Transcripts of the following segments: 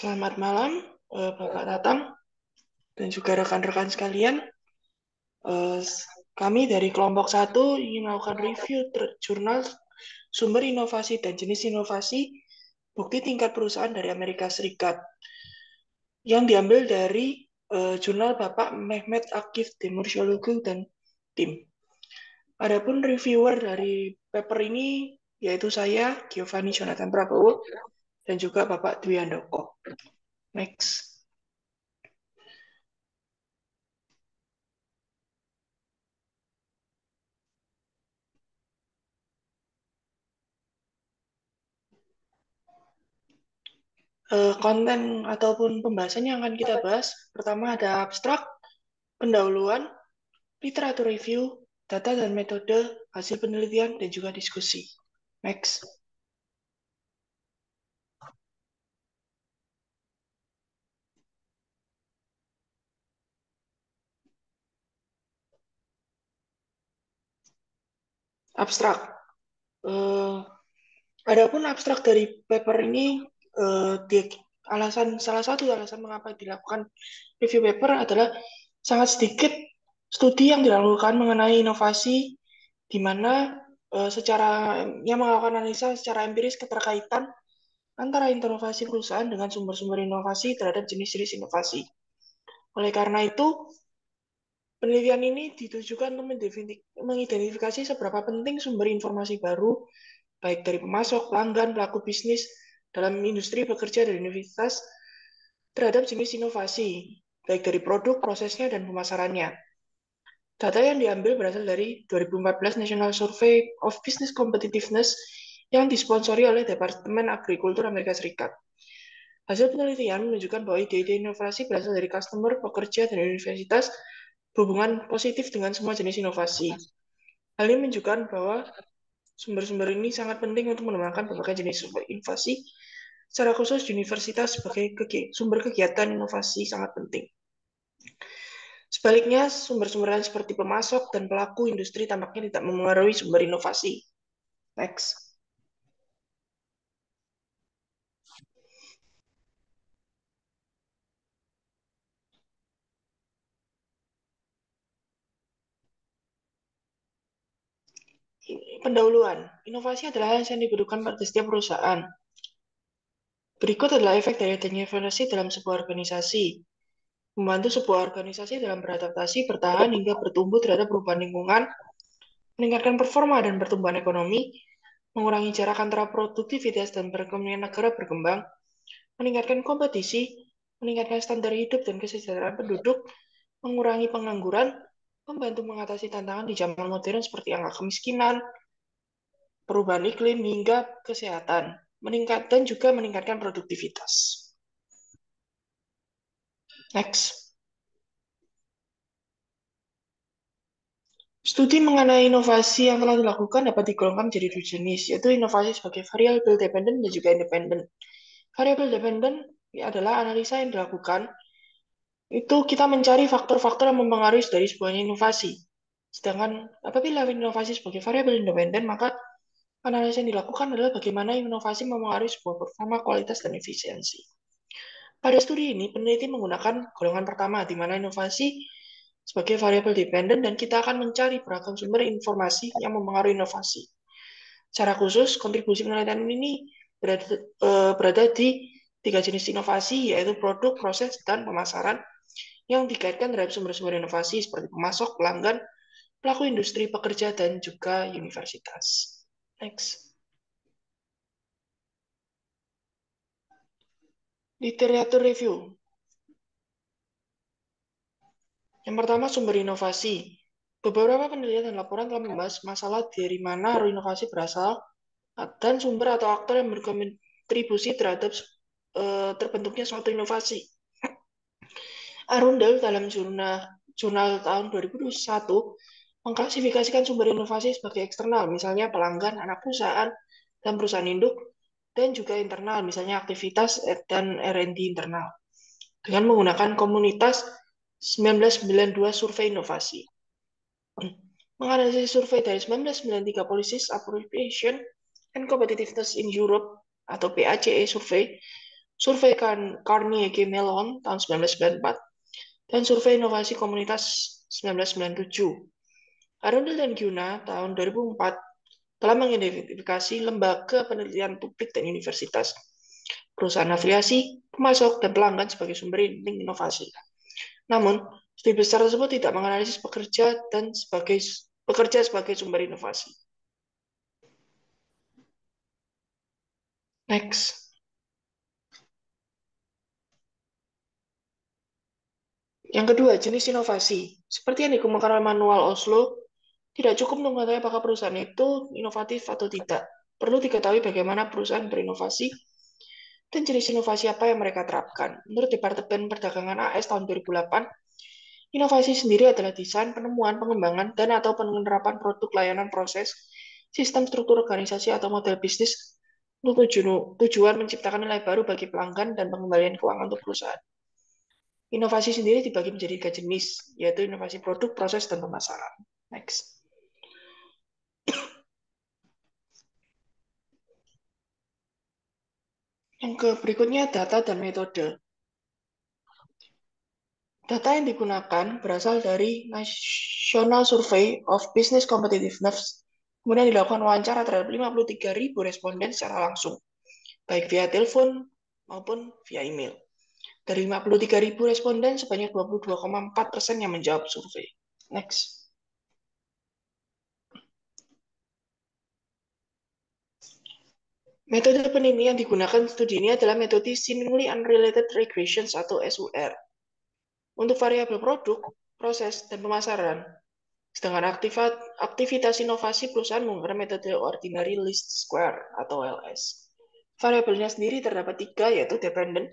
Selamat malam, Bapak Tatang dan juga rekan-rekan sekalian. Eh, Kami dari kelompok 1 ingin melakukan review jurnal sumber inovasi dan jenis inovasi bukti tingkat perusahaan dari Amerika Serikat yang diambil dari jurnal Bapak Mehmet Akif Demirsyologlu dan tim. Adapun reviewer dari paper ini yaitu saya, Giovanni Jonathan Prabowo, dan juga Bapak Dwi Handoko. Next. Konten ataupun pembahasan yang akan kita bahas, pertama ada abstrak, pendahuluan, literatur review, data dan metode, hasil penelitian, dan juga diskusi. Next. Abstrak. Adapun abstrak dari paper ini, salah satu alasan mengapa dilakukan review paper adalah sangat sedikit studi yang dilakukan mengenai inovasi, di mana yang melakukan analisa secara empiris keterkaitan antara inovasi perusahaan dengan sumber-sumber inovasi terhadap jenis-jenis inovasi. Oleh karena itu, penelitian ini ditujukan untuk mengidentifikasi seberapa penting sumber informasi baru, baik dari pemasok, pelanggan, pelaku bisnis, dalam industri bekerja dari universitas, terhadap jenis inovasi, baik dari produk, prosesnya, dan pemasarannya. Data yang diambil berasal dari 2014 National Survey of Business Competitiveness yang disponsori oleh Departemen Agrikultur Amerika Serikat. Hasil penelitian menunjukkan bahwa ide-ide inovasi berasal dari customer, pekerja, dan universitas berhubungan positif dengan semua jenis inovasi. Hal ini menunjukkan bahwa sumber-sumber ini sangat penting untuk mengembangkan berbagai jenis sumber inovasi. Secara khusus, universitas sebagai sumber kegiatan inovasi sangat penting. Sebaliknya, sumber-sumber lain seperti pemasok dan pelaku industri tampaknya tidak memengaruhi sumber inovasi. Next. Pendahuluan. Inovasi adalah hal yang dibutuhkan pada setiap perusahaan. Berikut adalah efek dari adanya inovasi dalam sebuah organisasi. Membantu sebuah organisasi dalam beradaptasi, bertahan, hingga bertumbuh terhadap perubahan lingkungan, meningkatkan performa dan pertumbuhan ekonomi, mengurangi jarak antara produktivitas dan perekonomian negara berkembang, meningkatkan kompetisi, meningkatkan standar hidup dan kesejahteraan penduduk, mengurangi pengangguran, membantu mengatasi tantangan di zaman modern seperti angka kemiskinan, perubahan iklim, hingga kesehatan, dan juga meningkatkan produktivitas. Next. Studi mengenai inovasi yang telah dilakukan dapat digolongkan menjadi dua jenis, yaitu inovasi sebagai variable dependent dan juga independent. Variable dependent adalah analisa yang dilakukan itu kita mencari faktor-faktor yang mempengaruhi dari sebuah inovasi. Sedangkan apabila inovasi sebagai variabel independen, maka analisa yang dilakukan adalah bagaimana inovasi mempengaruhi sebuah performa, kualitas, dan efisiensi. Pada studi ini, peneliti menggunakan golongan pertama, di mana inovasi sebagai variabel dependen, dan kita akan mencari beragam sumber informasi yang mempengaruhi inovasi. Secara khusus, kontribusi penelitian ini berada di tiga jenis inovasi, yaitu produk, proses, dan pemasaran, yang dikaitkan terhadap sumber-sumber inovasi seperti pemasok, pelanggan, pelaku industri, pekerja, dan juga universitas. Next. Literatur review. Yang pertama, sumber inovasi. Beberapa penelitian dan laporan telah membahas masalah dari mana inovasi berasal dan sumber atau aktor yang berkontribusi terhadap terbentuknya suatu inovasi. Arundel dalam jurnal tahun 2021 mengklasifikasikan sumber inovasi sebagai eksternal, misalnya pelanggan, anak perusahaan, dan perusahaan induk, dan juga internal, misalnya aktivitas dan R&D internal, dengan menggunakan komunitas 1992 survei inovasi. Menganalisis survei dari 1993 Policies, Appropriation, and Competitiveness in Europe, atau PACE survei, survei Carnegie Mellon tahun 1994, dan survei inovasi komunitas 1997. Arundel dan Gyuna tahun 2004 telah mengidentifikasi lembaga penelitian publik dan universitas, perusahaan afiliasi, pemasok, dan pelanggan sebagai sumber inovasi. Namun, studi besar tersebut tidak menganalisis pekerja sebagai sumber inovasi. Next. Yang kedua, jenis inovasi. Seperti yang dikemukakan oleh Manual Oslo, tidak cukup mengetahui apakah perusahaan itu inovatif atau tidak. Perlu diketahui bagaimana perusahaan berinovasi dan jenis inovasi apa yang mereka terapkan. Menurut Departemen Perdagangan AS tahun 2008, inovasi sendiri adalah desain, penemuan, pengembangan, dan atau penerapan produk, layanan, proses, sistem, struktur organisasi, atau model bisnis untuk tujuan menciptakan nilai baru bagi pelanggan dan pengembalian keuangan untuk perusahaan. Inovasi sendiri dibagi menjadi 3 jenis, yaitu inovasi produk, proses, dan pemasaran. Next. Yang berikutnya, data dan metode. Data yang digunakan berasal dari National Survey of Business Competitiveness. Kemudian dilakukan wawancara terhadap 53.000 responden secara langsung, baik via telepon maupun via email. Dari 53.000 responden, sebanyak 22,4% yang menjawab survei. Next. Metode penelitian yang digunakan studi ini adalah metode Seemingly Unrelated Regressions atau SUR. Untuk variabel produk, proses, dan pemasaran. Sedangkan aktivitas inovasi perusahaan menggunakan metode Ordinary Least Square atau LS. Variabelnya sendiri terdapat 3, yaitu dependent,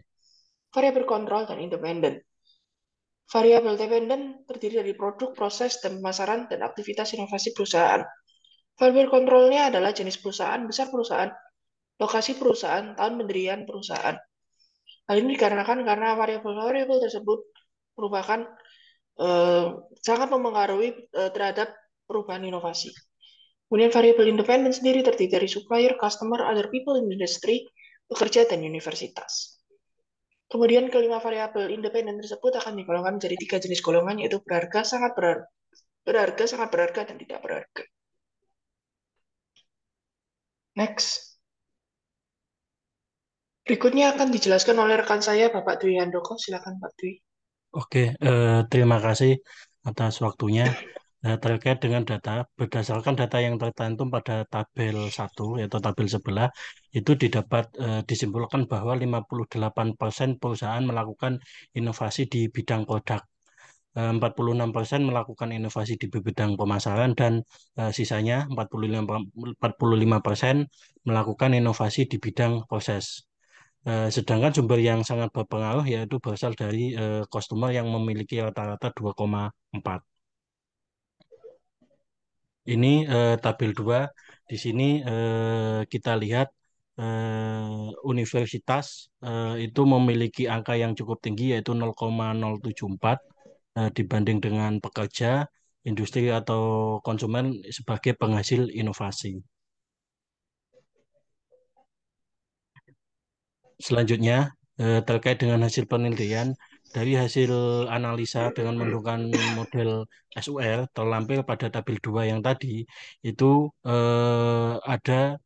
variabel kontrol, dan independent. Variabel dependent terdiri dari produk, proses, dan pemasaran, dan aktivitas inovasi perusahaan. Variabel kontrolnya adalah jenis perusahaan, besar perusahaan, lokasi perusahaan, tahun pendirian perusahaan. Hal ini dikarenakan karena variabel-variabel tersebut merupakan sangat mempengaruhi terhadap perubahan inovasi. Kemudian variabel independen sendiri terdiri dari supplier, customer, other people in the industry, pekerja, dan universitas. Kemudian kelima variabel independen tersebut akan digolongkan menjadi 3 jenis golongan, yaitu berharga, sangat berharga, dan tidak berharga. Next. Berikutnya akan dijelaskan oleh rekan saya, Bapak Dwi Handoko. Silakan, Pak Dwi. Oke, terima kasih atas waktunya. Terkait dengan data, berdasarkan data yang tercantum pada tabel 1, yaitu tabel sebelah, itu didapat disimpulkan bahwa 58% perusahaan melakukan inovasi di bidang produk, 46% melakukan inovasi di bidang pemasaran, dan sisanya 45% melakukan inovasi di bidang proses. Sedangkan sumber yang sangat berpengaruh yaitu berasal dari customer yang memiliki rata-rata 2,4. Ini tabel 2. Di sini kita lihat universitas itu memiliki angka yang cukup tinggi yaitu 0,074 dibanding dengan pekerja, industri atau konsumen sebagai penghasil inovasi. Selanjutnya, terkait dengan hasil penelitian, dari hasil analisa dengan menggunakan model SUR terlampir pada tabel 2 yang tadi, itu ada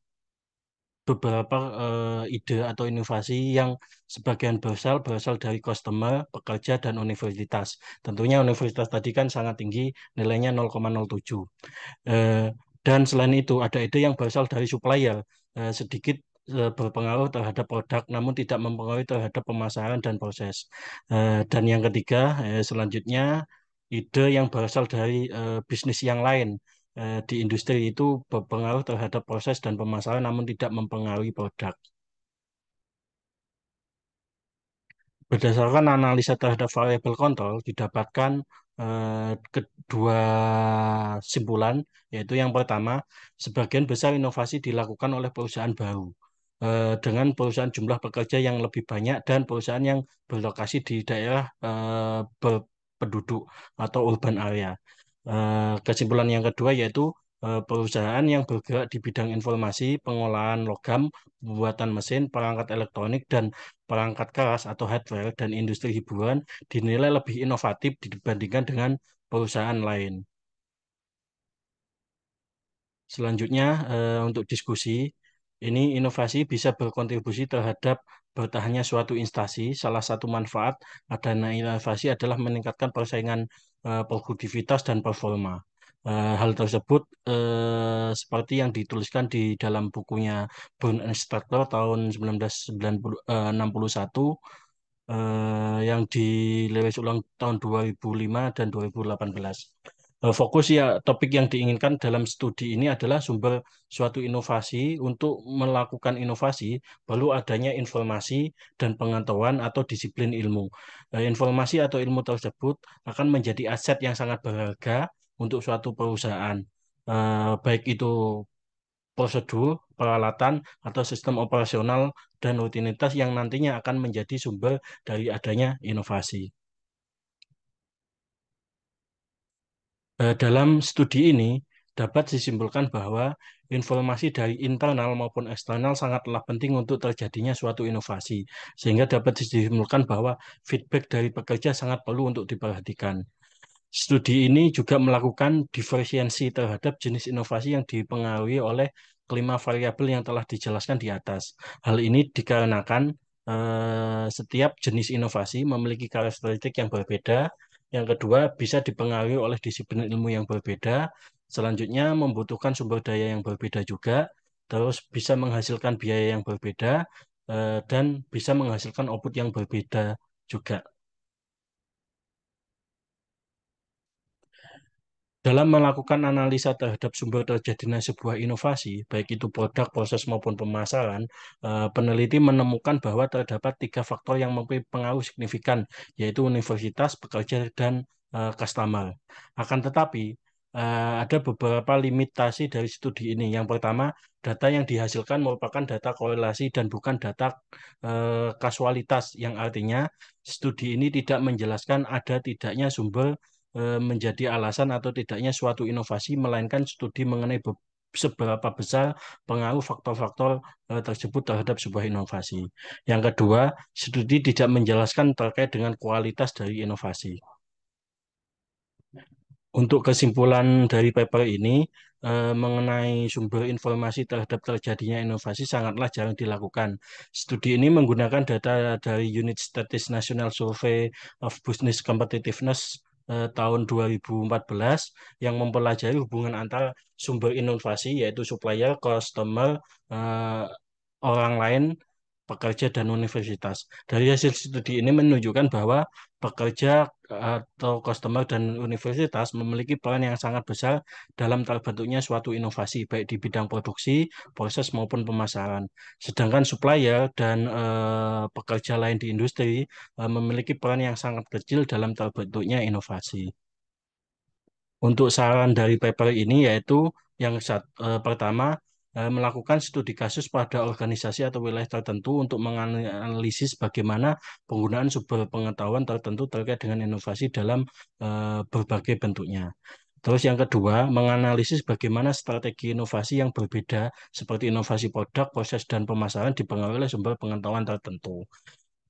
beberapa ide atau inovasi yang sebagian berasal dari customer, pekerja, dan universitas. Tentunya universitas tadi kan sangat tinggi, nilainya 0,07. Eh, dan selain itu ada ide yang berasal dari supplier, sedikit berpengaruh terhadap produk, namun tidak mempengaruhi terhadap pemasaran dan proses. Dan yang ketiga, selanjutnya ide yang berasal dari bisnis yang lain di industri itu berpengaruh terhadap proses dan pemasaran, namun tidak mempengaruhi produk. Berdasarkan analisa terhadap variabel kontrol, didapatkan kedua simpulan, yaitu yang pertama, sebagian besar inovasi dilakukan oleh perusahaan baru, dengan perusahaan jumlah pekerja yang lebih banyak dan perusahaan yang berlokasi di daerah berpenduduk atau urban area. Kesimpulan yang kedua yaitu perusahaan yang bergerak di bidang informasi, pengolahan logam, pembuatan mesin, perangkat elektronik, dan perangkat keras atau hardware, dan industri hiburan dinilai lebih inovatif dibandingkan dengan perusahaan lain. Selanjutnya, untuk diskusi, ini inovasi bisa berkontribusi terhadap bertahannya suatu instansi. Salah satu manfaat adanya inovasi adalah meningkatkan persaingan, produktivitas dan performa. Hal tersebut seperti yang dituliskan di dalam bukunya Born Instructor tahun 1961 yang dirilis ulang tahun 2005 dan 2018. Fokus ya topik yang diinginkan dalam studi ini adalah sumber suatu inovasi. Untuk melakukan inovasi perlu adanya informasi dan pengetahuan atau disiplin ilmu. Informasi atau ilmu tersebut akan menjadi aset yang sangat berharga untuk suatu perusahaan. Baik itu prosedur, peralatan, atau sistem operasional dan rutinitas yang nantinya akan menjadi sumber dari adanya inovasi. Dalam studi ini dapat disimpulkan bahwa informasi dari internal maupun eksternal sangatlah penting untuk terjadinya suatu inovasi, sehingga dapat disimpulkan bahwa feedback dari pekerja sangat perlu untuk diperhatikan. Studi ini juga melakukan diferensiasi terhadap jenis inovasi yang dipengaruhi oleh kelima variabel yang telah dijelaskan di atas. Hal ini dikarenakan setiap jenis inovasi memiliki karakteristik yang berbeda. Yang kedua, bisa dipengaruhi oleh disiplin ilmu yang berbeda. Selanjutnya, membutuhkan sumber daya yang berbeda juga. Terus bisa menghasilkan biaya yang berbeda dan bisa menghasilkan output yang berbeda juga. Dalam melakukan analisa terhadap sumber terjadinya sebuah inovasi, baik itu produk, proses maupun pemasaran, peneliti menemukan bahwa terdapat tiga faktor yang memiliki pengaruh signifikan, yaitu universitas, pekerja, dan customer. Akan tetapi, ada beberapa limitasi dari studi ini. Yang pertama, data yang dihasilkan merupakan data korelasi dan bukan data kasualitas, yang artinya studi ini tidak menjelaskan ada tidaknya sumber menjadi alasan atau tidaknya suatu inovasi, melainkan studi mengenai seberapa besar pengaruh faktor-faktor tersebut terhadap sebuah inovasi. Yang kedua, studi tidak menjelaskan terkait dengan kualitas dari inovasi. Untuk kesimpulan dari paper ini, mengenai sumber informasi terhadap terjadinya inovasi sangatlah jarang dilakukan. Studi ini menggunakan data dari Unit Statis National Survey of Business Competitiveness tahun 2014 yang mempelajari hubungan antara sumber inovasi yaitu supplier, customer, eh, orang lain, pekerja, dan universitas. Dari hasil studi ini menunjukkan bahwa pekerja atau customer dan universitas memiliki peran yang sangat besar dalam terbentuknya suatu inovasi, baik di bidang produksi, proses maupun pemasaran. Sedangkan supplier dan pekerja lain di industri memiliki peran yang sangat kecil dalam terbentuknya inovasi. Untuk saran dari paper ini yaitu pertama, melakukan studi kasus pada organisasi atau wilayah tertentu untuk menganalisis bagaimana penggunaan sumber pengetahuan tertentu terkait dengan inovasi dalam berbagai bentuknya. Terus yang kedua, menganalisis bagaimana strategi inovasi yang berbeda seperti inovasi produk, proses, dan pemasaran dipengaruhi oleh sumber pengetahuan tertentu.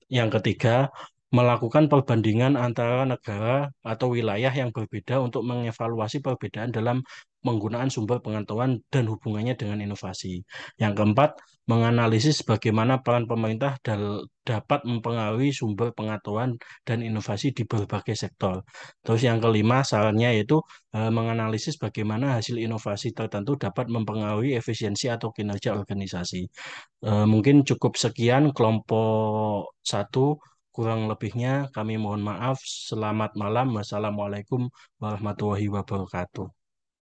Yang ketiga, melakukan perbandingan antara negara atau wilayah yang berbeda untuk mengevaluasi perbedaan dalam penggunaan sumber pengetahuan dan hubungannya dengan inovasi. Yang keempat, menganalisis bagaimana peran pemerintah dapat mempengaruhi sumber pengetahuan dan inovasi di berbagai sektor. Terus yang kelima, sarannya yaitu menganalisis bagaimana hasil inovasi tertentu dapat mempengaruhi efisiensi atau kinerja organisasi. Mungkin cukup sekian kelompok satu, kurang lebihnya kami mohon maaf. Selamat malam. Wassalamualaikum warahmatullahi wabarakatuh.